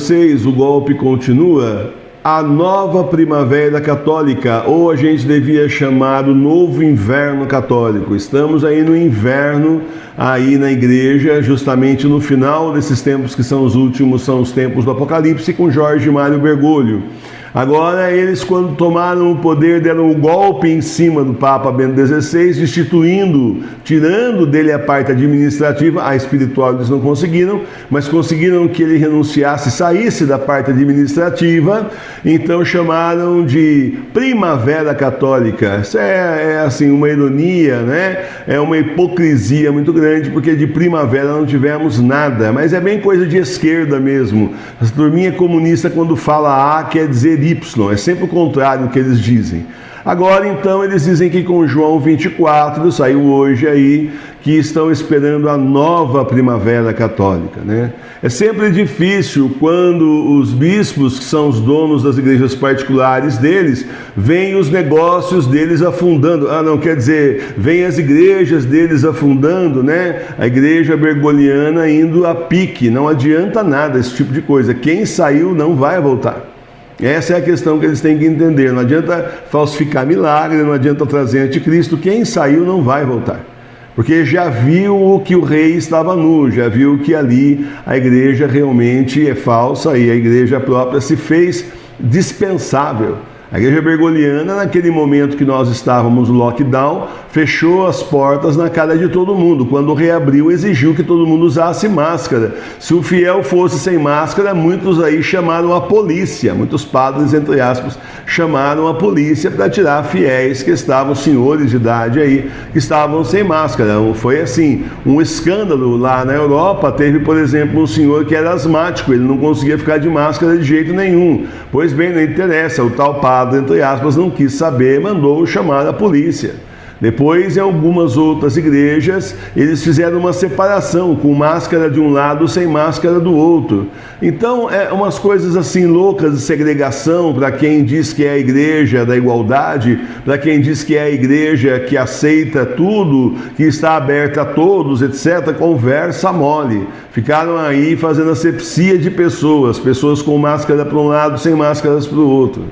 16, o golpe continua. A nova primavera católica, ou a gente devia chamar o novo inverno católico. Estamos aí no inverno, aí na igreja, justamente no final desses tempos que são os últimos, são os tempos do Apocalipse, com Jorge Mário Bergoglio. Agora, eles, quando tomaram o poder, deram o golpe em cima do Papa Bento XVI, destituindo, tirando dele a parte administrativa. A espiritual eles não conseguiram, mas conseguiram que ele renunciasse, saísse da parte administrativa. Então chamaram de Primavera Católica. Isso é assim, uma ironia, né? É uma hipocrisia muito grande, porque de primavera não tivemos nada, mas é bem coisa de esquerda mesmo. A turminha comunista, quando fala A, quer dizer Y, é sempre o contrário do que eles dizem. Agora, então, eles dizem que com João 24, saiu hoje aí, que estão esperando a nova primavera católica, né? É sempre difícil quando os bispos, que são os donos das igrejas particulares deles, veem os negócios deles afundando. Vêm as igrejas deles afundando, né? A igreja bergoliana indo a pique. Não adianta nada esse tipo de coisa. Quem saiu não vai voltar. Essa é a questão que eles têm que entender. Não adianta falsificar milagre, não adianta trazer anticristo. Quem saiu não vai voltar, porque já viu que o rei estava nu, já viu que ali a igreja realmente é falsa e a igreja própria se fez dispensável. A igreja bergoliana, naquele momento que nós estávamos no lockdown, fechou as portas na cara de todo mundo. Quando reabriu, exigiu que todo mundo usasse máscara. Se o fiel fosse sem máscara, muitos aí chamaram a polícia, muitos padres, entre aspas, chamaram a polícia para tirar fiéis que estavam, senhores de idade aí, que estavam sem máscara. Foi assim, um escândalo lá na Europa. Teve, por exemplo, um senhor que era asmático, ele não conseguia ficar de máscara de jeito nenhum. Pois bem, não interessa, o tal padre, entre aspas, não quis saber, mandou chamar a polícia. Depois, em algumas outras igrejas, eles fizeram uma separação, com máscara de um lado, sem máscara do outro. Então, é umas coisas assim loucas de segregação, para quem diz que é a igreja da igualdade, para quem diz que é a igreja que aceita tudo, que está aberta a todos, etc. Conversa mole. Ficaram aí fazendo asepsia de pessoas com máscara para um lado, sem máscaras para o outro.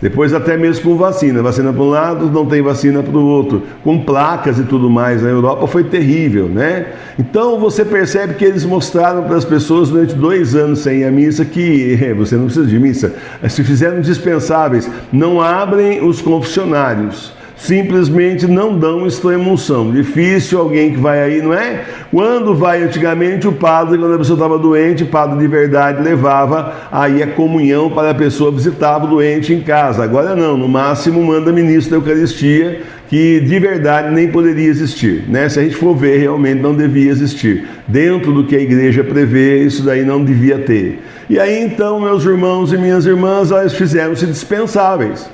Depois até mesmo com vacina para um lado, não tem vacina para o outro, com placas e tudo mais. Na Europa foi terrível, né? Então você percebe que eles mostraram para as pessoas durante 2 anos sem ir à missa que você não precisa de missa, se fizeram dispensáveis, não abrem os confessionários, simplesmente não dão extrema-unção. Difícil alguém que vai aí, não é? Quando vai antigamente, o padre, quando a pessoa estava doente, o padre de verdade levava aí a comunhão para a pessoa visitar o doente em casa. Agora não, no máximo manda ministro da Eucaristia, que de verdade nem poderia existir, né? Se a gente for ver, realmente não devia existir. Dentro do que a igreja prevê, isso daí não devia ter. E aí então, meus irmãos e minhas irmãs, eles fizeram-se dispensáveis.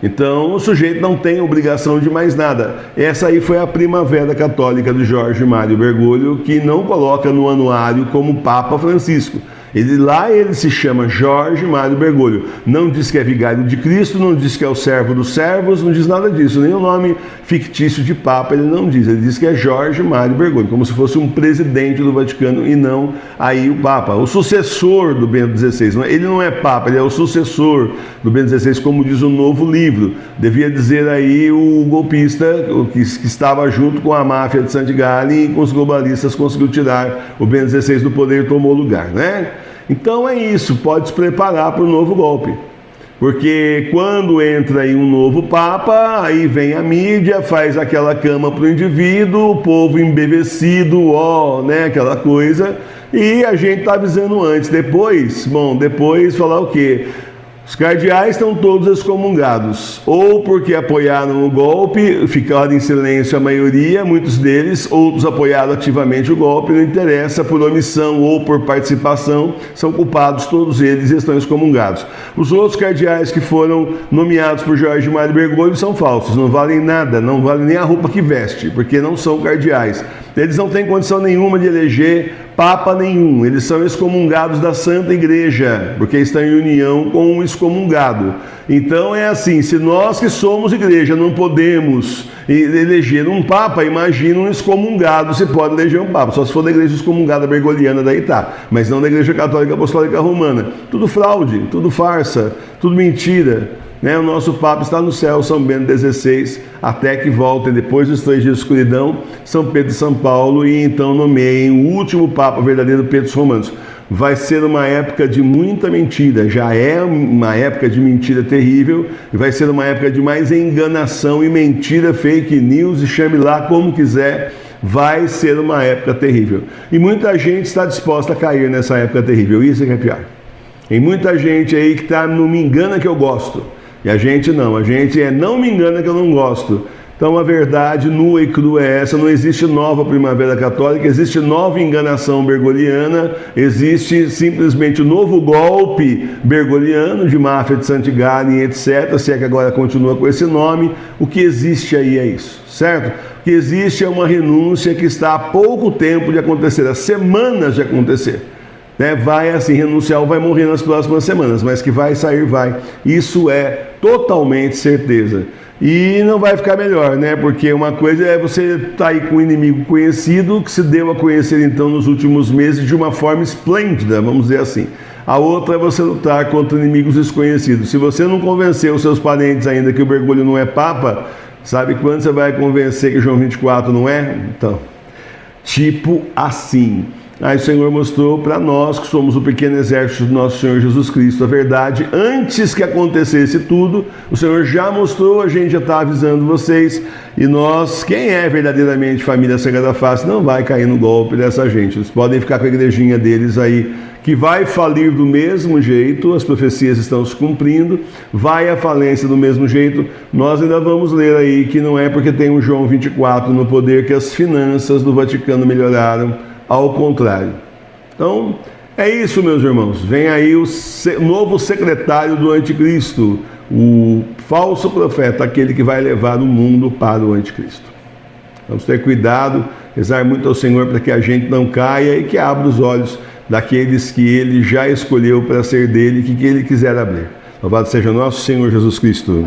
Então, o sujeito não tem obrigação de mais nada. Essa aí foi a primavera católica do Jorge Mário Bergoglio, que não coloca no anuário como Papa Francisco. Ele se chama Jorge Mário Bergoglio. Não diz que é vigário de Cristo, não diz que é o servo dos servos, não diz nada disso. Nem o nome fictício de Papa ele não diz. Ele diz que é Jorge Mário Bergoglio, como se fosse um presidente do Vaticano e não aí o Papa. O sucessor do Bento XVI. Ele não é Papa, ele é o sucessor do Bento XVI, como diz o novo livro. Devia dizer aí o golpista que estava junto com a máfia de Santigalli e com os globalistas conseguiu tirar o Bento XVI do poder e tomou lugar, né? Então é isso, pode se preparar para o novo golpe. Porque quando entra aí um novo Papa, aí vem a mídia, faz aquela cama para o indivíduo, o povo embevecido, né, aquela coisa, e a gente está avisando antes. Depois falar o quê? Os cardeais estão todos excomungados, ou porque apoiaram o golpe, ficaram em silêncio a maioria, muitos deles, outros apoiaram ativamente o golpe, não interessa, por omissão ou por participação, são culpados todos eles e estão excomungados. Os outros cardeais que foram nomeados por Jorge Mário Bergoglio são falsos, não valem nada, não valem nem a roupa que veste, porque não são cardeais. Eles não têm condição nenhuma de eleger Papa nenhum. Eles são excomungados da Santa Igreja, porque estão em união com um excomungado. Então é assim, se nós que somos igreja não podemos eleger um Papa, imagina um excomungado se pode eleger um Papa. Só se for da igreja excomungada bergoliana, daí tá. Mas não da Igreja Católica Apostólica Romana. Tudo fraude, tudo farsa, tudo mentira. O nosso Papa está no céu, São Bento XVI, até que voltem depois dos 3 dias de escuridão, São Pedro e São Paulo, e então nomeiem o último Papa verdadeiro, Pedro dos Romanos. Vai ser uma época de muita mentira, já é uma época de mentira terrível, e vai ser uma época de mais enganação e mentira, fake news, e chame lá como quiser, vai ser uma época terrível. E muita gente está disposta a cair nessa época terrível, isso é que é pior. Tem muita gente aí que está, não me engana que eu gosto. E a gente não me engana que eu não gosto. Então a verdade nua e crua é essa, não existe nova primavera católica, existe nova enganação bergoliana, existe simplesmente o novo golpe bergoliano de máfia de Santigallen, etc., se é que agora continua com esse nome. O que existe aí é isso, certo? O que existe é uma renúncia que está há pouco tempo de acontecer, há semanas de acontecer. Vai assim, renunciar ou vai morrer nas próximas semanas, mas que vai sair, vai. Isso é totalmente certeza. E não vai ficar melhor, porque uma coisa é você estar aí com um inimigo conhecido, que se deu a conhecer então nos últimos meses de uma forma esplêndida, vamos dizer assim. A outra é você lutar contra inimigos desconhecidos. Se você não convencer os seus parentes ainda que o Bergoglio não é Papa, sabe quando você vai convencer que João 24 não é? Então, tipo assim. Aí o Senhor mostrou para nós, que somos o pequeno exército do nosso Senhor Jesus Cristo, a verdade. Antes que acontecesse tudo, o Senhor já mostrou, a gente já está avisando vocês. E nós, quem é verdadeiramente família Sagrada Face, não vai cair no golpe dessa gente. Eles podem ficar com a igrejinha deles aí, que vai falir do mesmo jeito, as profecias estão se cumprindo, vai à falência do mesmo jeito. Nós ainda vamos ler aí que não é porque tem um João 24 no poder que as finanças do Vaticano melhoraram. Ao contrário. Então, é isso, meus irmãos. Vem aí o novo secretário do anticristo, o falso profeta, aquele que vai levar o mundo para o anticristo. Vamos ter cuidado, rezar muito ao Senhor para que a gente não caia e que abra os olhos daqueles que Ele já escolheu para ser dele e que Ele quiser abrir. Louvado seja nosso Senhor Jesus Cristo.